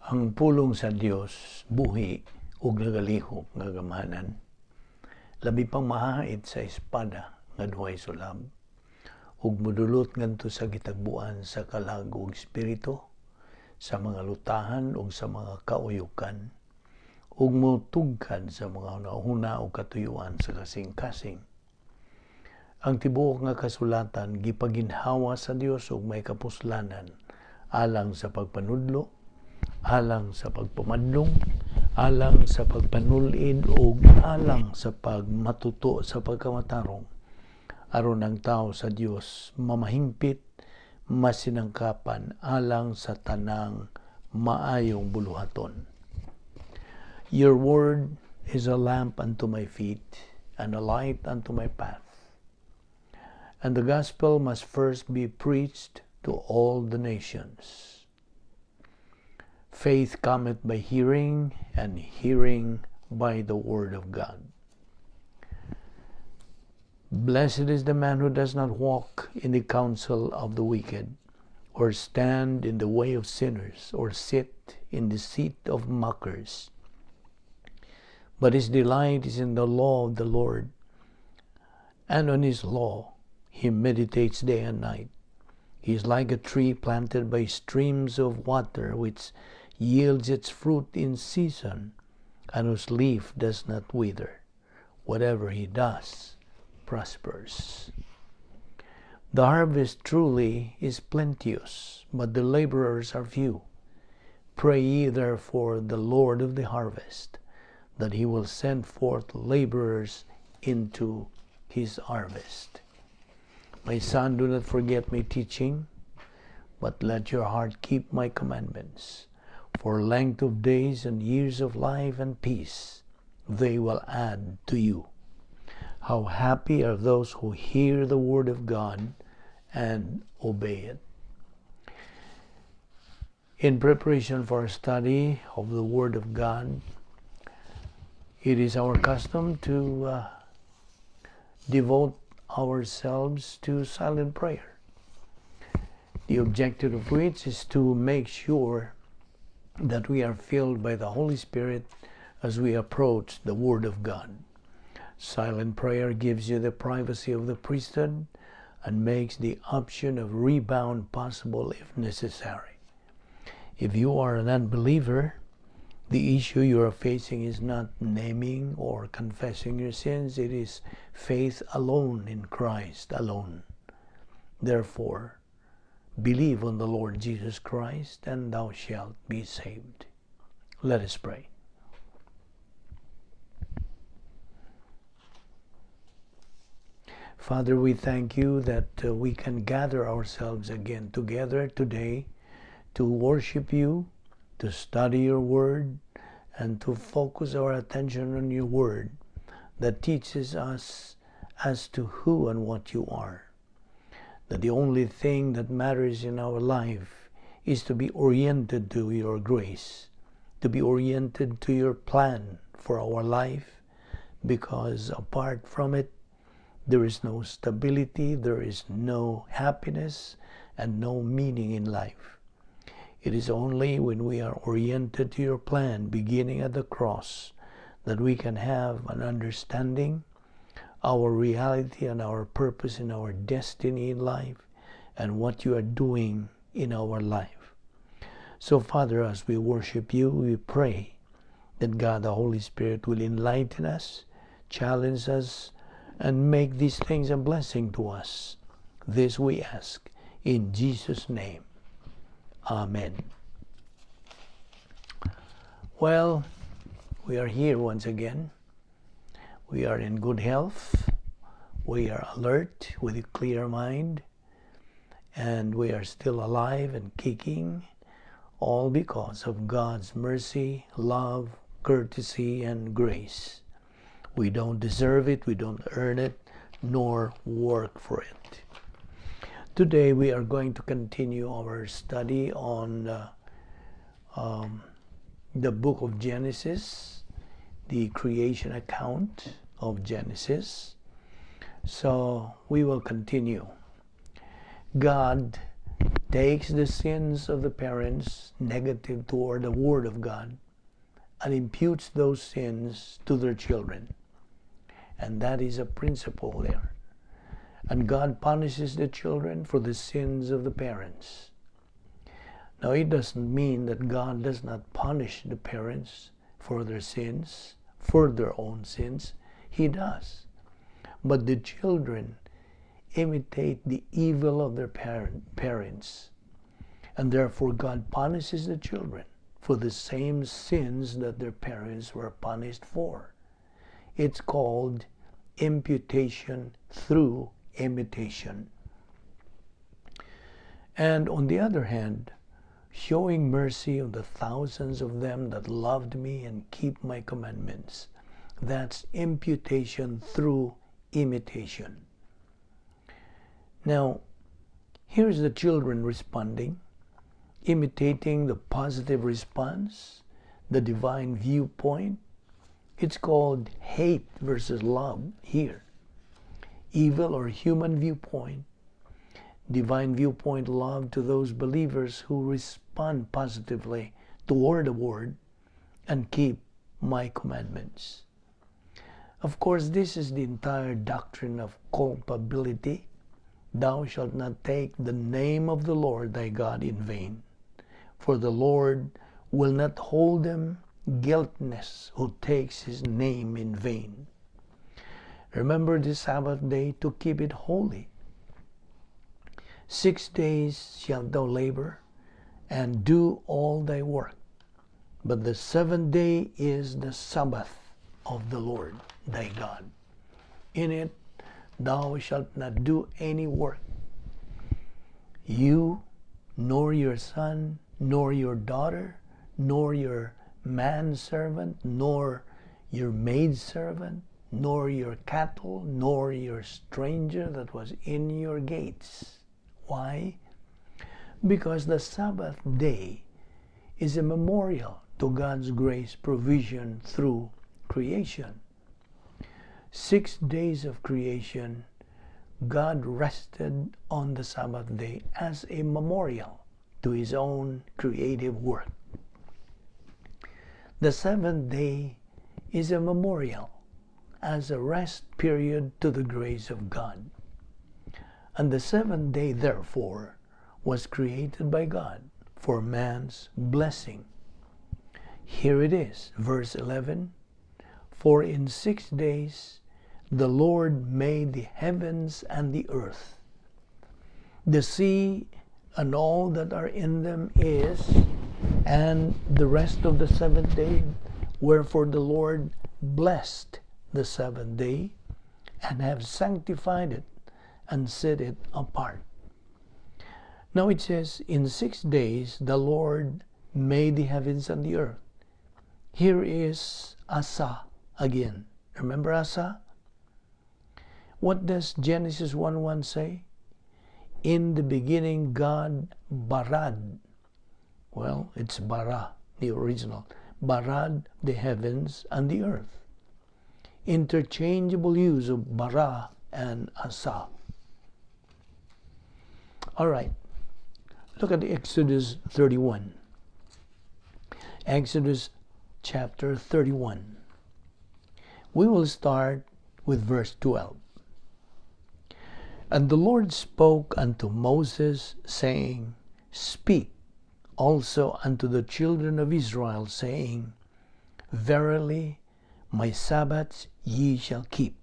Ang pulong sa Dios buhi ug nagalihok nga gamhanan. Labi pang mahait sa espada nga duhay sulab. Ug modulot ngadto sa gitagbuan sa kalag ug espiritu, sa mga lutahan ug sa mga kauyukan, ug motugkad sa mga nauna ug katuyuan sa kasing-kasing. Ang tibuok nga kasulatan gipaginhawa sa Dios ug may kapuslanan alang sa pagpanudlo, alang sa pagpamadlong, alang sa pagpanulid ug alang sa pagmatuto sa pagkamatarong, aron ang tao sa Dios mamahingpit, masinangkapan alang sa tanang maayong buluhaton. Your word is a lamp unto my feet and a light unto my path. And the gospel must first be preached to all the nations. Faith cometh by hearing, and hearing by the word of God. Blessed is the man who does not walk in the counsel of the wicked, or stand in the way of sinners, or sit in the seat of mockers. But his delight is in the law of the Lord, and on his law he meditates day and night. He is like a tree planted by streams of water, which yields its fruit in season, and whose leaf does not wither. Whatever he does prospers. The harvest truly is plenteous, but the laborers are few. Pray ye therefore the Lord of the harvest, that he will send forth laborers into his harvest. My son, do not forget my teaching, but let your heart keep my commandments. For length of days and years of life and peace they will add to you. How happy are those who hear the word of God and obey it. In preparation for a study of the word of God, it is our custom to devote ourselves to silent prayer. The objective of which is to make sure that we are filled by the Holy Spirit as we approach the Word of God. Silent prayer gives you the privacy of the priesthood and makes the option of rebound possible if necessary. If you are an unbeliever, the issue you are facing is not naming or confessing your sins. It is faith alone in Christ alone. Therefore, believe on the Lord Jesus Christ, and thou shalt be saved. Let us pray. Father, we thank you that we can gather ourselves again together today to worship you, to study your word, and to focus our attention on your word that teaches us as to who and what you are. That the only thing that matters in our life is to be oriented to your grace, to be oriented to your plan for our life, because apart from it, there is no stability, there is no happiness, and no meaning in life. It is only when we are oriented to your plan, beginning at the cross, that we can have an understanding our reality and our purpose in our destiny in life and what you are doing in our life. So, Father, as we worship you, we pray that God, the Holy Spirit, will enlighten us, challenge us, and make these things a blessing to us. This we ask in Jesus' name. Amen. Well, we are here once again. We are in good health, we are alert with a clear mind, and we are still alive and kicking, all because of God's mercy, love, courtesy, and grace. We don't deserve it, we don't earn it, nor work for it. Today we are going to continue our study on the book of Genesis, the creation account of Genesis. So we will continue. God takes the sins of the parents negative toward the Word of God and imputes those sins to their children. And that is a principle there. And God punishes the children for the sins of the parents. Now, it doesn't mean that God does not punish the parents for their sins, for their own sins. He does. But the children imitate the evil of their parents. And therefore God punishes the children for the same sins that their parents were punished for. It's called imputation through imitation. And on the other hand, showing mercy on the thousands of them that loved me and keep my commandments. That's imputation through imitation. Now, here's the children responding, imitating the positive response, the divine viewpoint. It's called hate versus love here. Evil or human viewpoint, divine viewpoint, love to those believers who respond positively toward the Word and keep my commandments. Of course, this is the entire doctrine of culpability. Thou shalt not take the name of the Lord thy God in vain, for the Lord will not hold them guiltless who takes his name in vain. Remember the Sabbath day to keep it holy. 6 days shalt thou labor and do all thy work, but the 7th day is the Sabbath of the Lord thy God. In it thou shalt not do any work, you, nor your son, nor your daughter, nor your manservant, nor your maidservant, nor your cattle, nor your stranger that was in your gates. Why? Because the Sabbath day is a memorial to God's grace provision through creation. 6 days of creation, God rested on the Sabbath day as a memorial to his own creative work. The 7th day is a memorial as a rest period to the grace of God. And the 7th day, therefore, was created by God for man's blessing. Here it is, verse 11. For in 6 days the Lord made the heavens and the earth, the sea and all that are in them is, and the rest of the 7th day. Wherefore the Lord blessed the 7th day and have sanctified it and set it apart. Now it says, in 6 days the Lord made the heavens and the earth. Here is Asa again. Remember Asa? What does Genesis 1:1 say? In the beginning God barad. Well, it's bara, the original. Barad the heavens and the earth. Interchangeable use of bara and asa. All right. Look at Exodus 31. Exodus chapter 31. We will start with verse 12. And the Lord spoke unto Moses, saying, Speak also unto the children of Israel, saying, Verily my Sabbaths ye shall keep,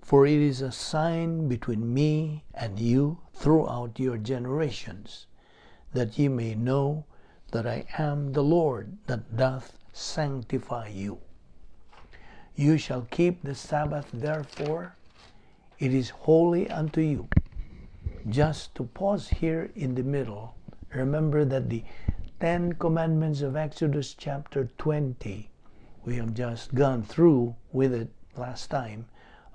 for it is a sign between me and you throughout your generations, that ye may know that I am the Lord that doth sanctify you. You shall keep the Sabbath, therefore, it is holy unto you. Just to pause here in the middle, remember that the 10 commandments of Exodus chapter 20, we have just gone through with it last time,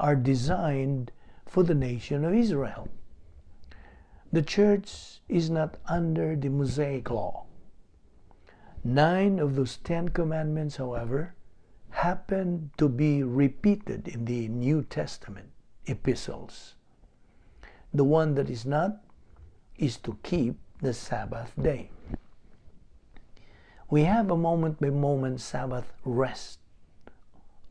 are designed for the nation of Israel. The church is not under the Mosaic law. 9 of those 10 commandments, however, happen to be repeated in the New Testament epistles. The one that is not is to keep the Sabbath day. We have a moment-by-moment Sabbath rest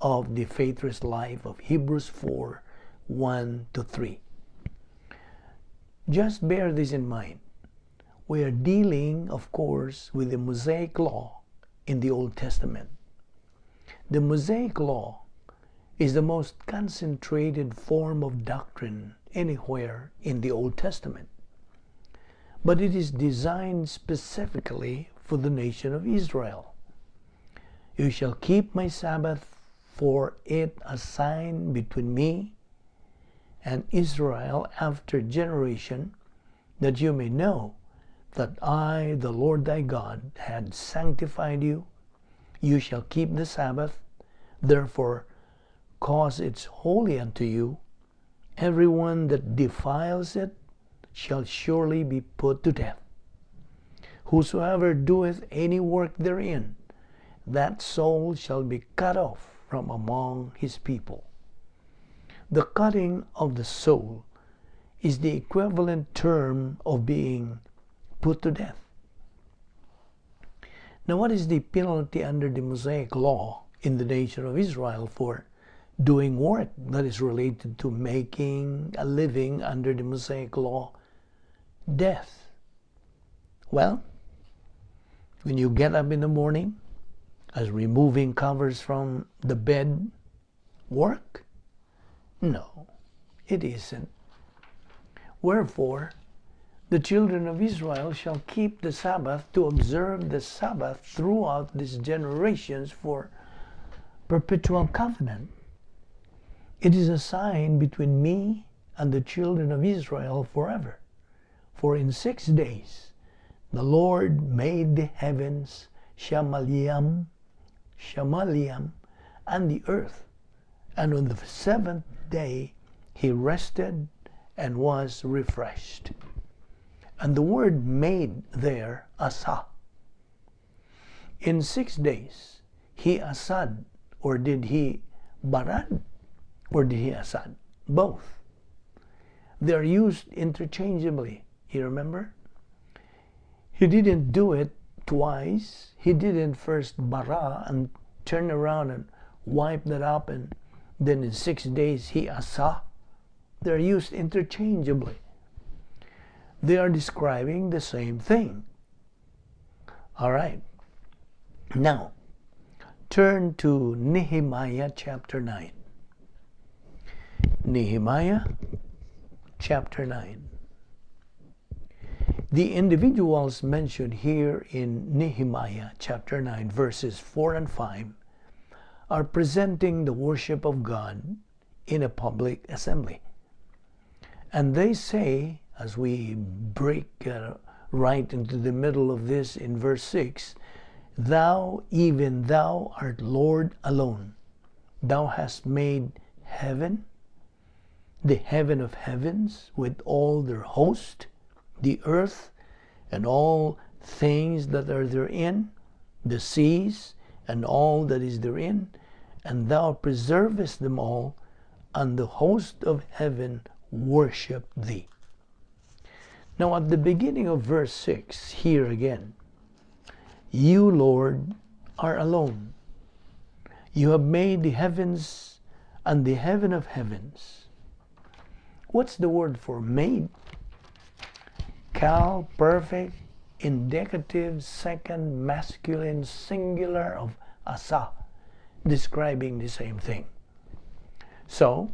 of the faithless life of Hebrews 4, 1-3. Just bear this in mind. We are dealing, of course, with the Mosaic law in the Old Testament. The Mosaic law is the most concentrated form of doctrine anywhere in the Old Testament. But it is designed specifically for the nation of Israel. You shall keep my Sabbath, for it a sign between me and Israel after generation, that you may know that I, the Lord thy God, had sanctified you. You shall keep the Sabbath, therefore cause it's holy unto you. Everyone that defiles it shall surely be put to death. Whosoever doeth any work therein, that soul shall be cut off from among his people. The cutting of the soul is the equivalent term of being put to death. Now, what is the penalty under the Mosaic law in the nation of Israel for doing work that is related to making a living under the Mosaic law? Death. Well, when you get up in the morning, as removing covers from the bed, work? No, it isn't. Wherefore, the children of Israel shall keep the Sabbath to observe the Sabbath throughout these generations for perpetual covenant. It is a sign between me and the children of Israel forever. For in 6 days the Lord made the heavens, Shamaliyam, and the earth. And on the seventh day he rested and was refreshed. And the word made there, asa. In 6 days, he asad, or did he barad, or did he asad? Both. They are used interchangeably. You remember? He didn't do it twice. He didn't first bara and turn around and wipe that up, and then in 6 days he asa. They're used interchangeably. They are describing the same thing. All right. Now, turn to Nehemiah chapter 9. Nehemiah chapter 9. The individuals mentioned here in Nehemiah chapter 9, verses 4 and 5, are presenting the worship of God in a public assembly. And they say, as we break right into the middle of this in verse 6, Thou, even thou art Lord alone. Thou hast made heaven, the heaven of heavens, with all their host, the earth, and all things that are therein, the seas, and all that is therein, and thou preservest them all, and the host of heaven worship thee. Now at the beginning of verse 6, here again, You, Lord, are alone. You have made the heavens and the heaven of heavens. What's the word for made? Cal, perfect, indicative, second, masculine, singular of asa, describing the same thing. So,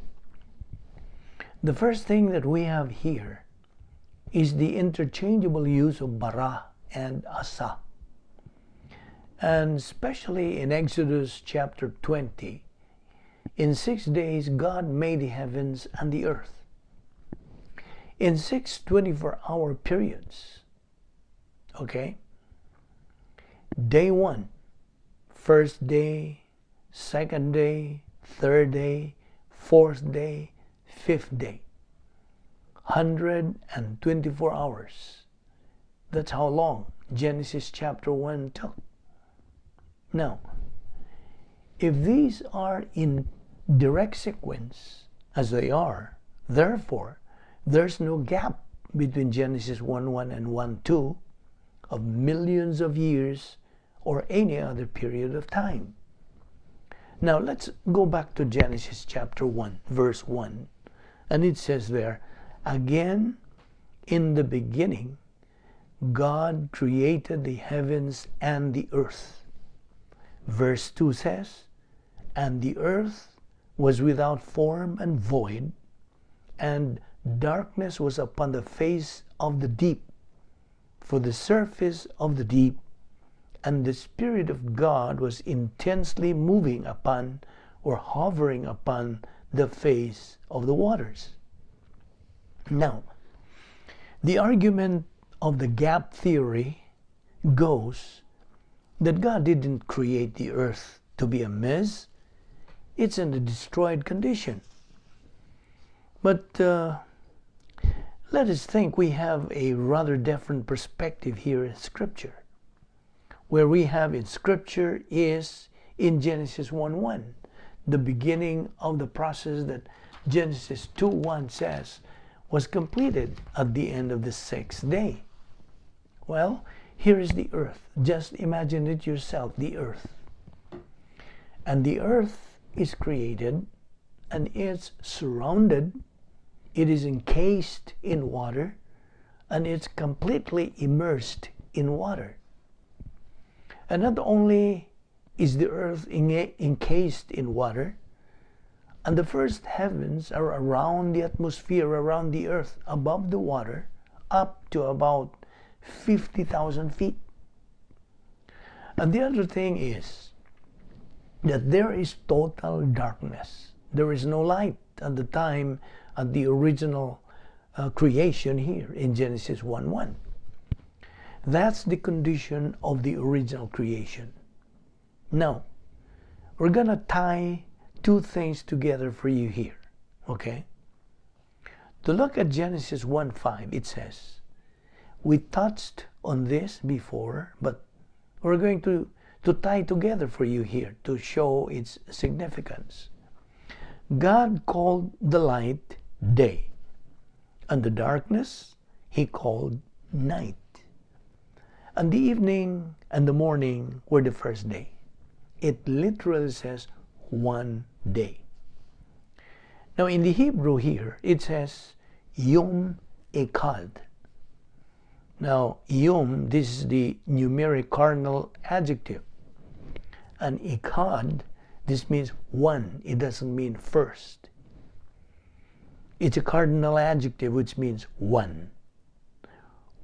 the first thing that we have here is the interchangeable use of bara and asa. And especially in Exodus chapter 20, in 6 days God made the heavens and the earth. In 6 24-hour periods. Okay? Day 1, first day, second day, third day, fourth day, fifth day. 124 hours. That's how long Genesis chapter 1 took. Now, if these are in direct sequence, as they are, therefore, there's no gap between Genesis 1:1 and 1:2 of millions of years or any other period of time. Now let's go back to Genesis chapter 1, verse 1. And it says there, again, in the beginning, God created the heavens and the earth. Verse 2 says, and the earth was without form and void, and darkness was upon the face of the deep, for the surface of the deep, and the Spirit of God was intensely moving upon or hovering upon the face of the waters. Now, the argument of the gap theory goes that God didn't create the earth to be a mess. It's in a destroyed condition. But let us think we have a rather different perspective here in Scripture. Where we have in Scripture is in Genesis 1:1, the beginning of the process that Genesis 2:1 says was completed at the end of the sixth day. Well, here is the earth. Just imagine it yourself, the earth. And the earth is created and it's surrounded, it is encased in water, and it's completely immersed in water. And not only is the earth encased in water, and the first heavens are around the atmosphere, around the earth, above the water, up to about 50,000 feet. And the other thing is that there is total darkness. There is no light at the time at the original creation here in Genesis 1:1. That's the condition of the original creation. Now, we're going to tie two things together for you here, okay? To look at Genesis 1:5, it says, we touched on this before, but we're going to tie together for you here to show its significance. God called the light day, and the darkness He called night. And the evening and the morning were the first day. It literally says one day. Now in the Hebrew here, it says Yom Echad. Now Yom, this is the numeric cardinal adjective. And Echad, this means one. It doesn't mean first. It's a cardinal adjective which means one.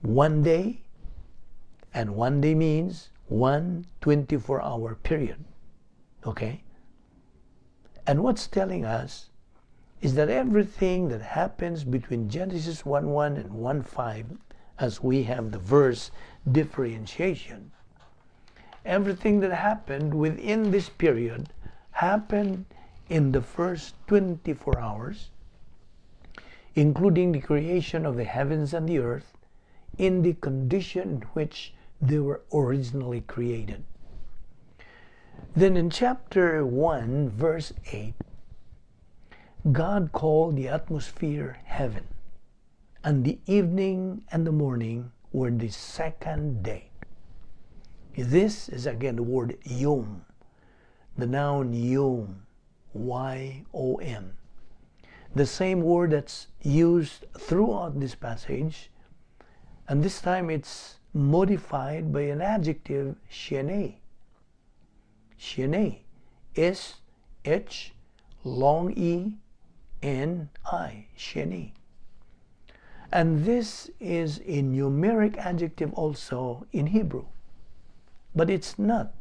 One day, and one day means 1 24-hour period. Okay? And what's telling us is that everything that happens between Genesis 1:1 and 1:5, as we have the verse differentiation, everything that happened within this period happened in the first 24 hours, including the creation of the heavens and the earth, in the condition in which they were originally created. Then in chapter 1, verse 8, God called the atmosphere heaven, and the evening and the morning were the second day. This is again the word Yom, the noun Yom, Y-O-M. The same word that's used throughout this passage, and this time it's modified by an adjective, Shene. Shene, S-H, long E-N-I, Shene. And this is a numeric adjective also in Hebrew. But it's not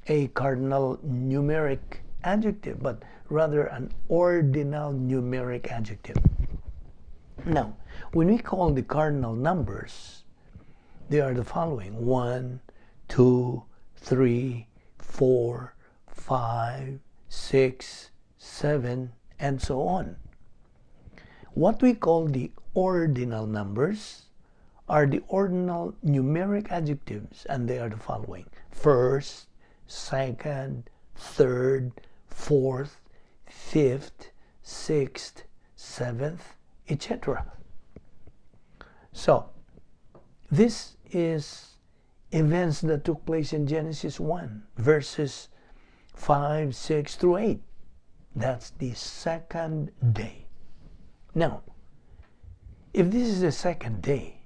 a cardinal numeric adjective, but rather an ordinal numeric adjective. Now, when we call the cardinal numbers, they are the following: 1, 2, 3, 4, 5, 6, 7, and so on. What we call the ordinal numbers are the ordinal numeric adjectives, and they are the following: first, second, third, fourth, fifth, sixth, seventh, etc. So, this is events that took place in Genesis 1, verses 5, 6 through 8. That's the second day. Now, if this is the second day,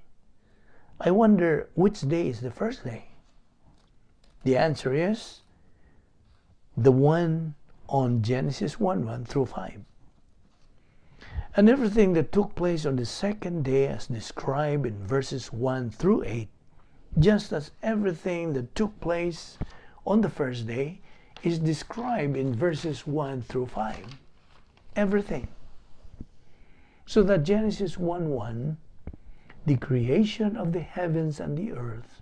I wonder which day is the first day. The answer is the one on Genesis 1 through 5. And everything that took place on the second day as described in verses 1 through 8, just as everything that took place on the first day is described in verses 1 through 5. Everything. So that Genesis 1:1, the creation of the heavens and the earth,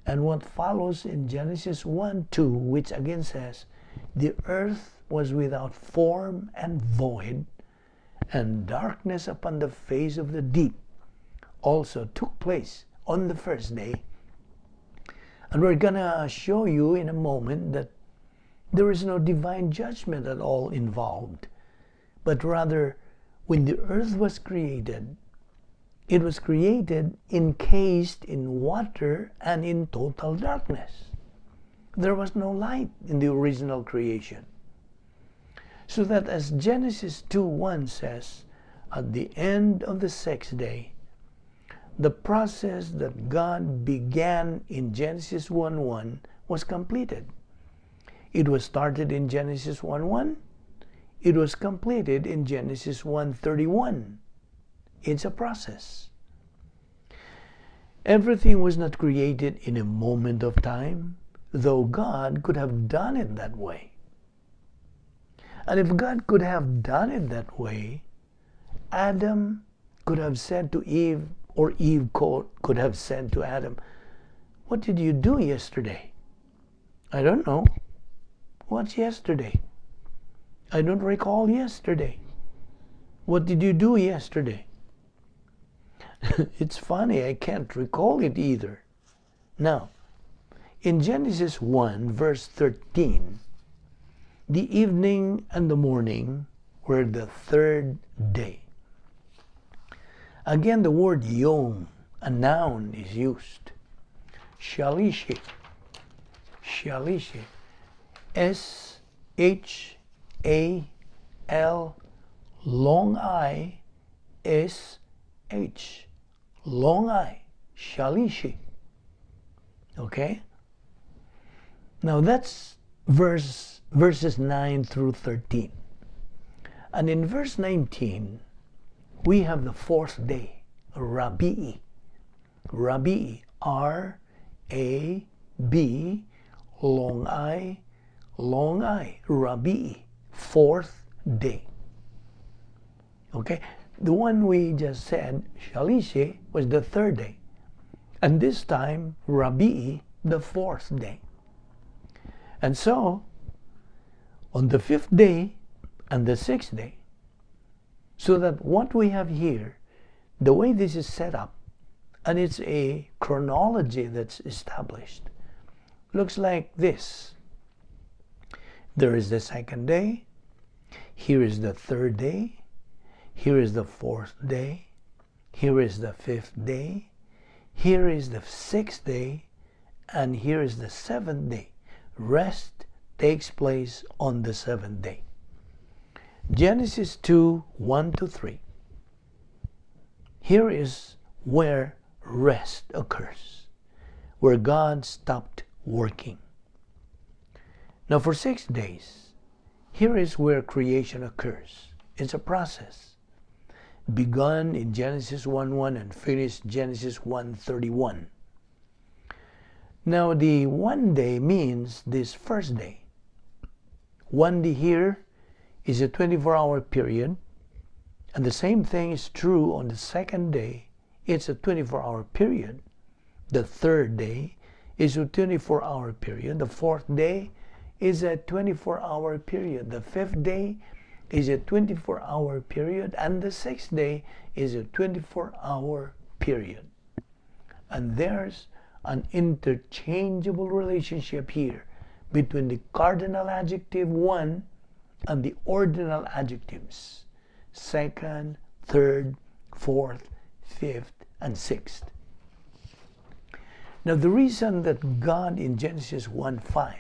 and what follows in Genesis 1:2, which again says, the earth was without form and void, and darkness upon the face of the deep, also took place on the first day. And we're gonna show you in a moment that there is no divine judgment at all involved, but rather when the earth was created, it was created encased in water and in total darkness. There was no light in the original creation. So that as Genesis 2:1 says, at the end of the sixth day, the process that God began in Genesis 1:1 was completed. It was started in Genesis 1:1. It was completed in Genesis 1:31. It's a process. Everything was not created in a moment of time, though God could have done it that way. And if God could have done it that way, Adam could have said to Eve, or Eve could have said to Adam, "What did you do yesterday?" "I don't know." "What's yesterday?" "I don't recall yesterday." "What did you do yesterday?" It's funny, I can't recall it either. Now, in Genesis 1, verse 13, the evening and the morning were the third day. Again, the word yom, a noun, is used. Shalishi. Shalishi. S-H-A-L, long I, S-H. Long I. Shalishi. Okay? Now that's verses 9 through 13. And in verse 19, we have the fourth day, Rabi'i. Rabi'i, R-A-B, long I, Rabi'i, fourth day. Okay? The one we just said, Shalishi, was the third day. And this time, Rabi'i, the fourth day. And so, on the fifth day and the sixth day, so that what we have here, the way this is set up, and it's a chronology that's established, looks like this. There is the second day, here is the third day, here is the fourth day, here is the fifth day, here is the sixth day, and here is the seventh day. Rest takes place on the seventh day. Genesis 2, 1-3. Here is where rest occurs, where God stopped working. Now for 6 days, here is where creation occurs. It's a process, begun in Genesis 1:1 and finished Genesis 1:31. Now the 1 day means this first day. 1 day here is a 24-hour period, and the same thing is true on the second day. It's a 24-hour period. The third day is a 24-hour period. The fourth day is a 24-hour period. The fifth day is a 24-hour period, and the sixth day is a 24-hour period. And there's an interchangeable relationship here between the cardinal adjective 1 and the ordinal adjectives, second, third, fourth, fifth, and 6th. Now the reason that God in Genesis 1:5,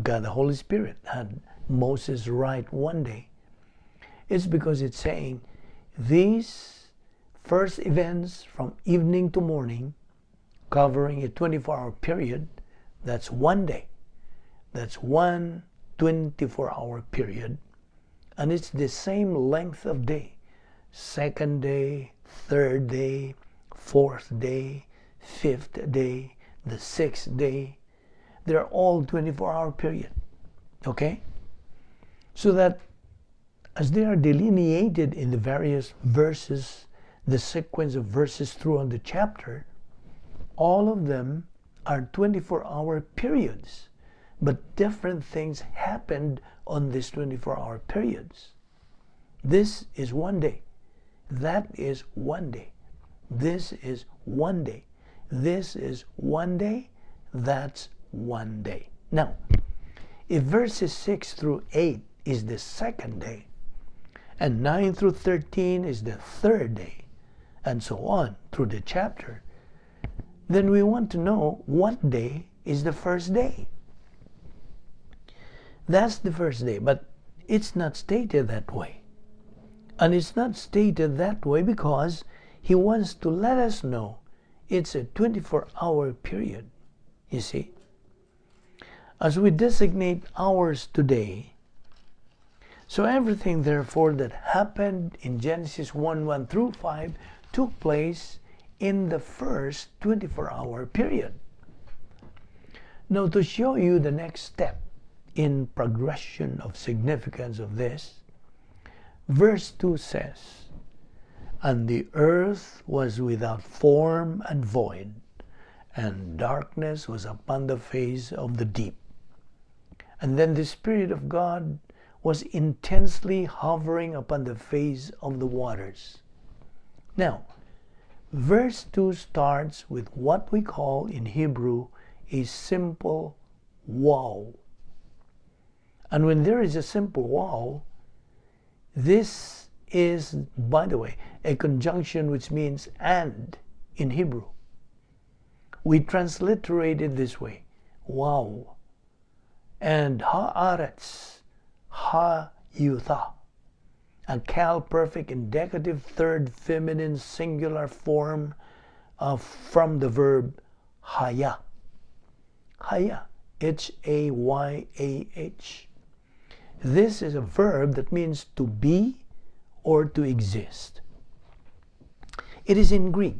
God the Holy Spirit had Moses write one day, is because it's saying these first events from evening to morning, covering a 24-hour period, that's one day. That's one 24-hour period. And it's the same length of day. Second day, third day, fourth day, fifth day, the 6th day. They're all 24-hour period. Okay? So that as they are delineated in the various verses, the sequence of verses throughout the chapter, all of them are 24-hour periods. But different things happened on these 24-hour periods. This is one day. That is one day. This is one day. This is one day. That's one day. Now, if verses 6 through 8 is the second day, and 9 through 13 is the third day, and so on through the chapter, then we want to know what day is the first day. That's the first day, but it's not stated that way. And it's not stated that way because he wants to let us know it's a 24-hour period, you see. As we designate hours today, so everything therefore that happened in Genesis 1:1 through 5 took place in the first 24-hour period. Now, to show you the next step in progression of significance of this, verse 2 says, "And the earth was without form and void, and darkness was upon the face of the deep. And then the Spirit of God was intensely hovering upon the face of the waters." Now, verse 2 starts with what we call in Hebrew a simple wow. And when there is a simple wow, this is, by the way, a conjunction which means and in Hebrew. We transliterate it this way, wow. And ha'aretz, ha'yutha, a cal perfect indicative third feminine singular form from the verb haya. Haya, H-A-Y-A-H. This is a verb that means to be or to exist. It is in Greek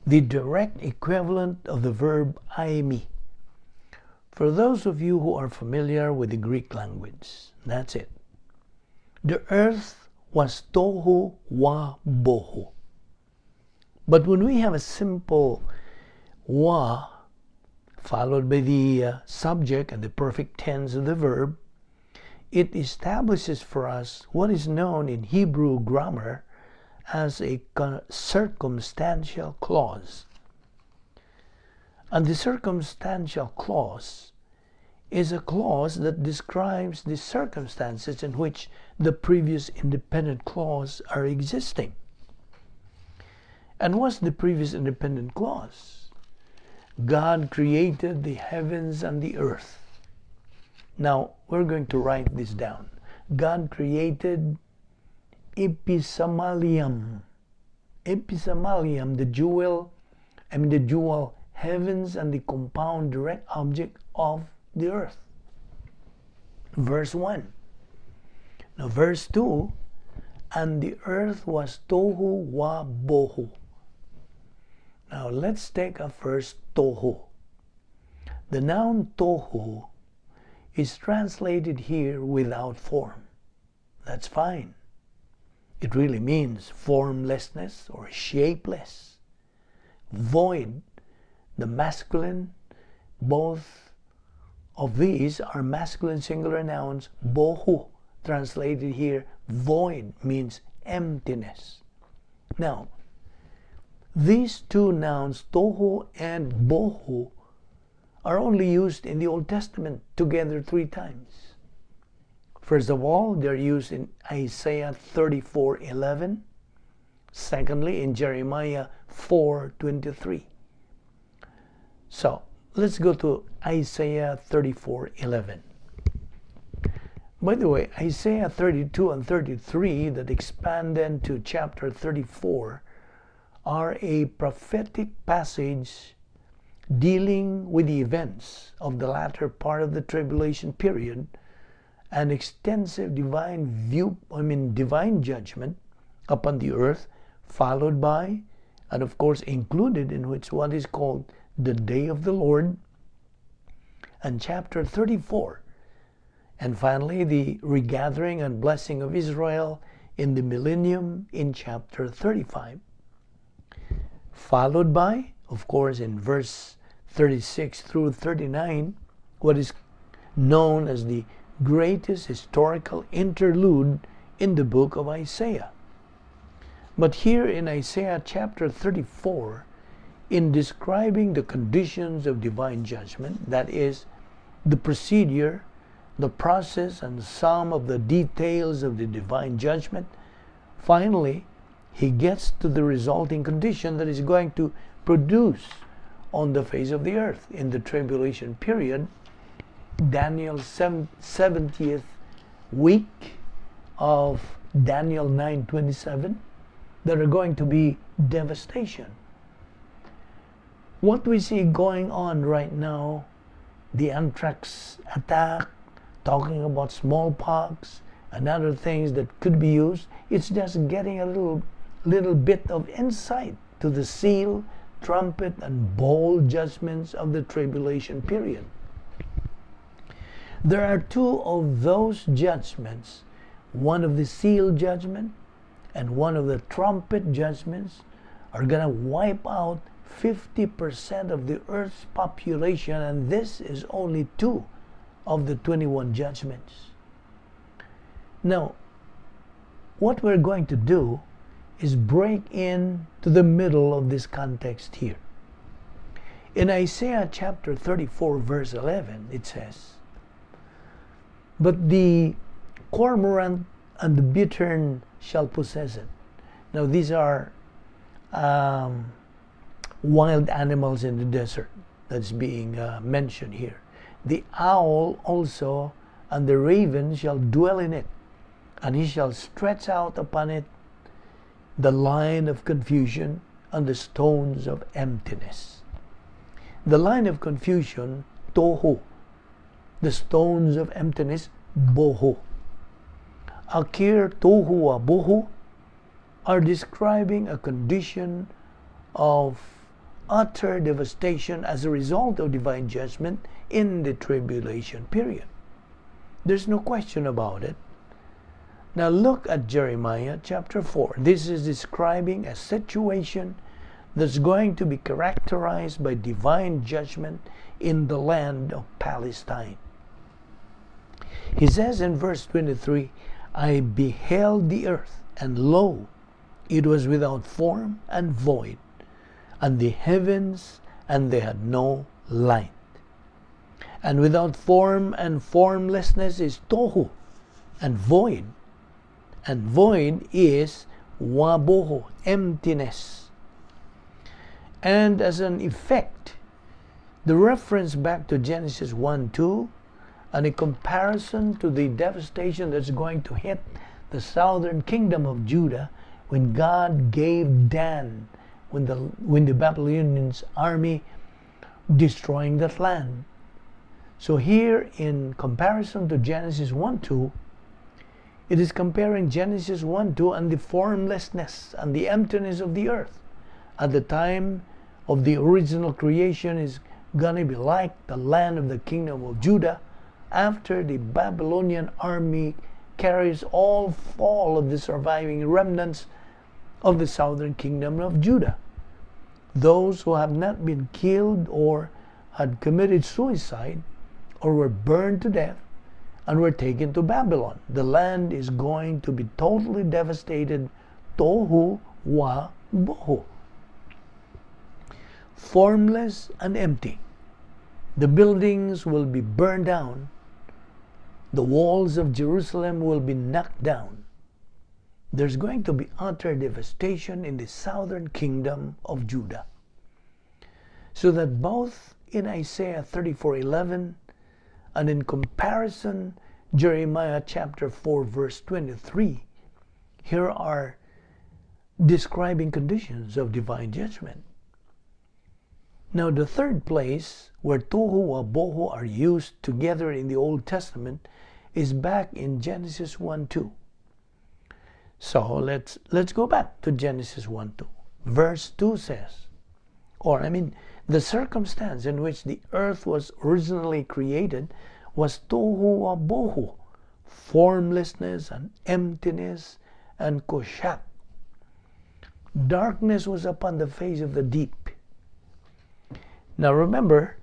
the direct equivalent of the verb aimi. For those of you who are familiar with the Greek language, that's it. The earth was tohu wa bohu. But when we have a simple wa followed by the subject and the perfect tense of the verb, it establishes for us what is known in Hebrew grammar as a circumstantial clause. And the circumstantial clause is a clause that describes the circumstances in which the previous independent clause are existing. And what's the previous independent clause? God created the heavens and the earth. Now, we're going to write this down. God created episamalium. Episamalium, the dual heavens and the compound direct object of the earth. Verse 1. Now, verse 2, and the earth was tohu wa bohu. Now, let's take up first tohu. The noun tohu is translated here without form. That's fine. It really means formlessness or shapeless. Void, the masculine, both of these are masculine singular nouns. Bohu, translated here, void, means emptiness. Now, these two nouns, tohu and bohu, are only used in the Old Testament together 3 times. First of all, they're used in Isaiah 34:11. Secondly, in Jeremiah 4:23. So, let's go to Isaiah 34:11. By the way, Isaiah 32 and 33 that expand into chapter 34 are a prophetic passage dealing with the events of the latter part of the tribulation period, an extensive divine judgment upon the earth, followed by, and of course included in which what is called the day of the Lord, and chapter 34. And finally, the regathering and blessing of Israel in the millennium in chapter 35. Followed by, of course, in verse 36 through 39, what is known as the greatest historical interlude in the book of Isaiah. But here in Isaiah chapter 34, in describing the conditions of divine judgment, that is, the procedure, the process, and some of the details of the divine judgment, finally, he gets to the resulting condition that is going to produce on the face of the earth in the tribulation period, Daniel's 70th week of Daniel 9:27, that are going to be devastation. What we see going on right now, the anthrax attack, talking about smallpox and other things that could be used, it's just getting a little bit of insight to the seal, trumpet, and bowl judgments of the tribulation period. There are two of those judgments, one of the seal judgment and one of the trumpet judgments, are going to wipe out 50% of the earth's population, and this is only two of the 21 judgments. Now, what we're going to do is break in to the middle of this context here. In Isaiah chapter 34 verse 11, it says, "But the cormorant and the bittern shall possess it." Now these are wild animals in the desert that's being mentioned here. "The owl also and the raven shall dwell in it, and he shall stretch out upon it the line of confusion and the stones of emptiness." The line of confusion, tohu. The stones of emptiness, bohu. Akir, tohu, bohu are describing a condition of utter devastation as a result of divine judgment in the tribulation period. There's no question about it. Now look at Jeremiah chapter 4. This is describing a situation that's going to be characterized by divine judgment in the land of Palestine. He says in verse 23, "I beheld the earth, and lo, it was without form and void, and the heavens, and they had no light." And without form and formlessness is tohu, and void is wabohu, emptiness. And as an effect, the reference back to Genesis 1:2 and a comparison to the devastation that's going to hit the southern kingdom of Judah when God gave Dan, when the Babylonians army destroying that land. So here, in comparison to Genesis 1:2, it is comparing Genesis 1:2 and the formlessness and the emptiness of the earth at the time of the original creation is going to be like the land of the kingdom of Judah after the Babylonian army carries all of the surviving remnants of the southern kingdom of Judah. Those who have not been killed or had committed suicide or were burned to death and were taken to Babylon. The land is going to be totally devastated, tohu wa bohu. Formless and empty. The buildings will be burned down. The walls of Jerusalem will be knocked down. there's going to be utter devastation in the southern kingdom of Judah. So that both in Isaiah 34:11 and in comparison Jeremiah chapter 4 verse 23, here are describing conditions of divine judgment. Now the third place where tohu wa bohu are used together in the Old Testament is back in Genesis 1:2. So let's go back to Genesis 1:2. Verse 2 says, the circumstance in which the earth was originally created was tohu wa bohu, formlessness and emptiness and koshak. Darkness was upon the face of the deep. Now remember,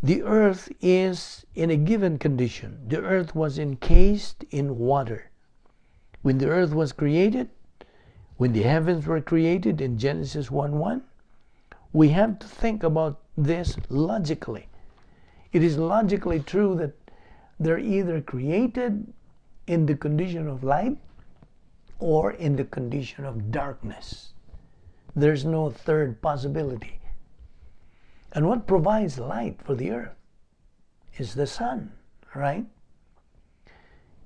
the earth is in a given condition. The earth was encased in water. When the earth was created, when the heavens were created in Genesis 1:1, we have to think about this logically. It is logically true that they're either created in the condition of light or in the condition of darkness. There's no third possibility. And what provides light for the earth is the sun, right?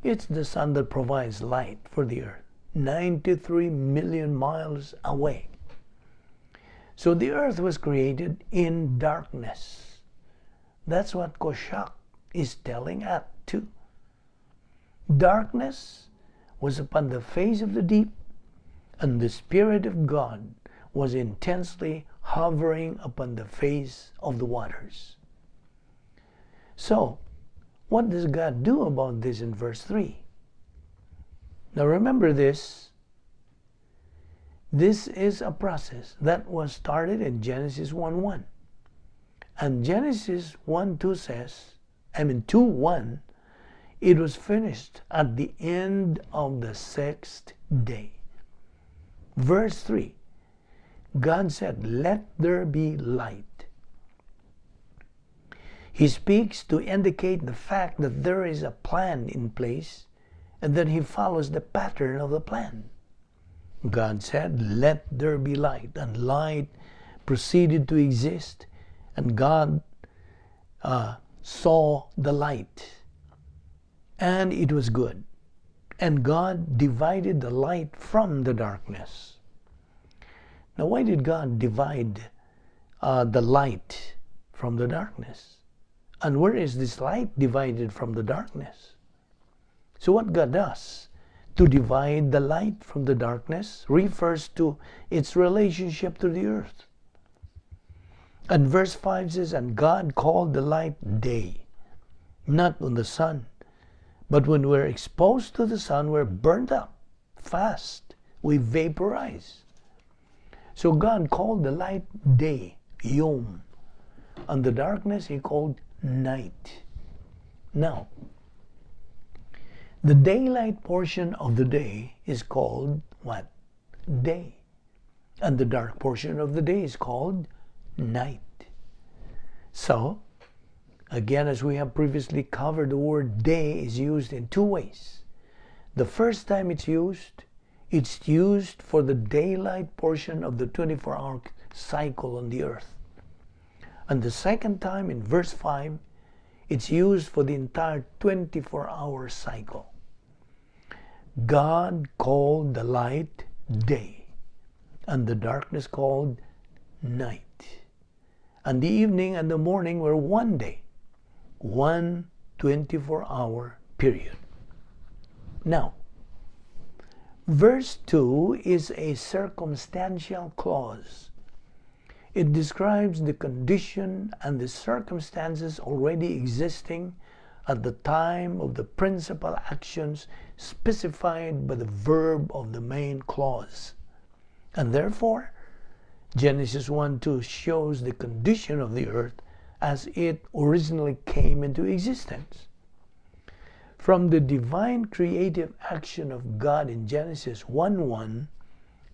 It's the sun that provides light for the earth, 93 million miles away. So the earth was created in darkness. That's what Koshak is telling us too. Darkness was upon the face of the deep, and the Spirit of God was intensely hovering upon the face of the waters. So, what does God do about this in verse 3? Now remember this. This is a process that was started in Genesis 1:1. And Genesis 1:2 says, 2:1, it was finished at the end of the sixth day. Verse 3, God said, let there be light. He speaks to indicate the fact that there is a plan in place and that he follows the pattern of the plan. God said, let there be light, and light proceeded to exist, and God saw the light, and it was good. And God divided the light from the darkness. Now, why did God divide the light from the darkness? And where is this light divided from the darkness? So what God does to divide the light from the darkness refers to its relationship to the earth. And verse 5 says, and God called the light day, not on the sun, but when we're exposed to the sun, we're burnt up fast. We vaporize. So God called the light day, yom, and the darkness he called night. Now, the daylight portion of the day is called what? Day. And the dark portion of the day is called night. So, again, as we have previously covered, the word day is used in two ways. The first time it's used for the daylight portion of the 24-hour cycle on the earth. And the second time, in verse 5, it's used for the entire 24-hour cycle. God called the light day, and the darkness called night. And the evening and the morning were one day, one 24-hour period. Now, verse 2 is a circumstantial clause. It describes the condition and the circumstances already existing at the time of the principal actions specified by the verb of the main clause. And therefore, Genesis 1:2 shows the condition of the earth as it originally came into existence. From the divine creative action of God in Genesis 1:1,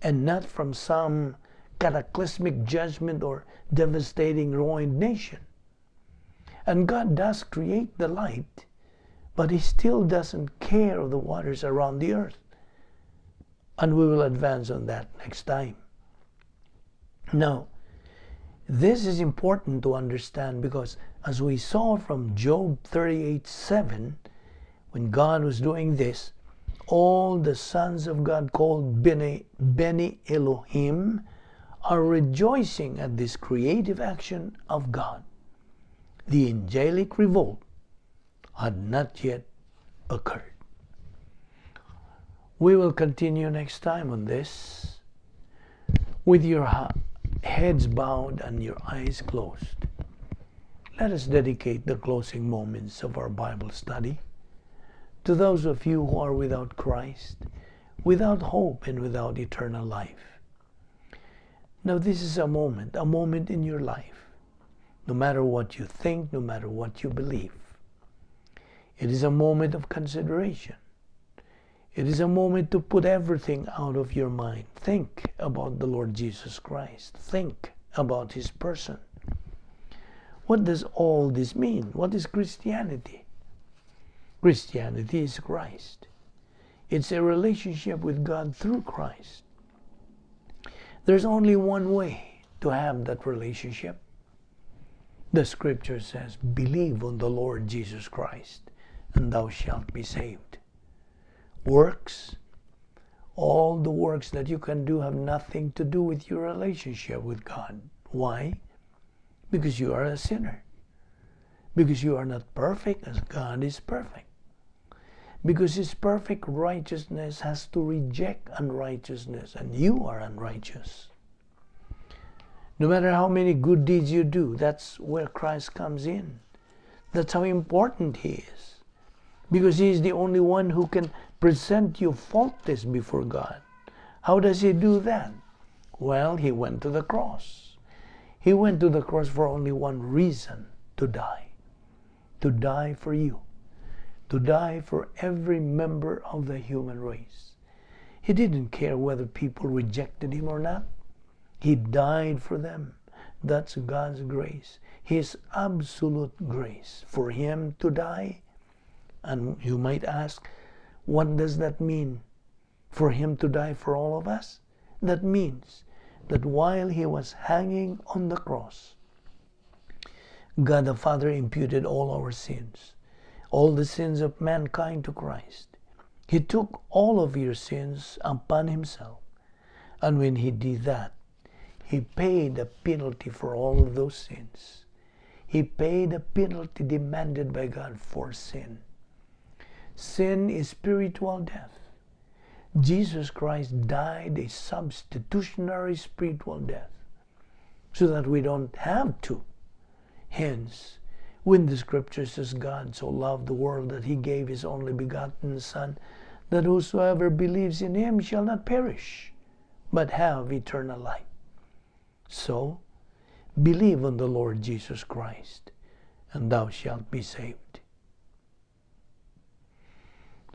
and not from some cataclysmic judgment or devastating ruined nation. And God does create the light, but he still doesn't care of the waters around the earth. And we will advance on that next time. Now, this is important to understand because as we saw from Job 38:7, when God was doing this, all the sons of God called Beni Elohim are rejoicing at this creative action of God. The angelic revolt had not yet occurred. We will continue next time on this with your heads bowed and your eyes closed. Let us dedicate the closing moments of our Bible study to those of you who are without Christ, without hope, and without eternal life. Now this is a moment in your life, no matter what you think, no matter what you believe. It is a moment of consideration. It is a moment to put everything out of your mind. Think about the Lord Jesus Christ. Think about His person. What does all this mean? What is Christianity? Christianity is Christ. It's a relationship with God through Christ. There's only one way to have that relationship. The scripture says, believe on the Lord Jesus Christ, and thou shalt be saved. Works, all the works that you can do have nothing to do with your relationship with God. Why? Because you are a sinner. Because you are not perfect as God is perfect. Because His perfect righteousness has to reject unrighteousness, and you are unrighteous. No matter how many good deeds you do, that's where Christ comes in. That's how important He is. Because He is the only one who can present you faultless before God. How does He do that? Well, He went to the cross. He went to the cross for only one reason, to die. To die for you. To die for every member of the human race. He didn't care whether people rejected Him or not. He died for them. That's God's grace. His absolute grace for Him to die. And you might ask, what does that mean? For Him to die for all of us? That means that while He was hanging on the cross, God the Father imputed all our sins, all the sins of mankind to Christ. He took all of your sins upon Himself. And when He did that, He paid the penalty for all of those sins. He paid the penalty demanded by God for sin. Sin is spiritual death. Jesus Christ died a substitutionary spiritual death so that we don't have to. Hence, when the scripture says God so loved the world that He gave His only begotten Son, that whosoever believes in Him shall not perish, but have eternal life. So, believe on the Lord Jesus Christ, and thou shalt be saved.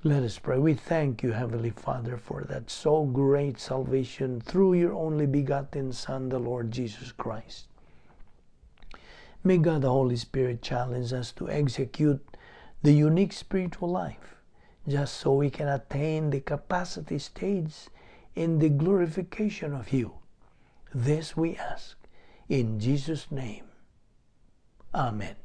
Let us pray. We thank you, Heavenly Father, for that so great salvation through your only begotten Son, the Lord Jesus Christ. May God the Holy Spirit challenge us to execute the unique spiritual life, just so we can attain the capacity stage in the glorification of you. This we ask in Jesus' name. Amen.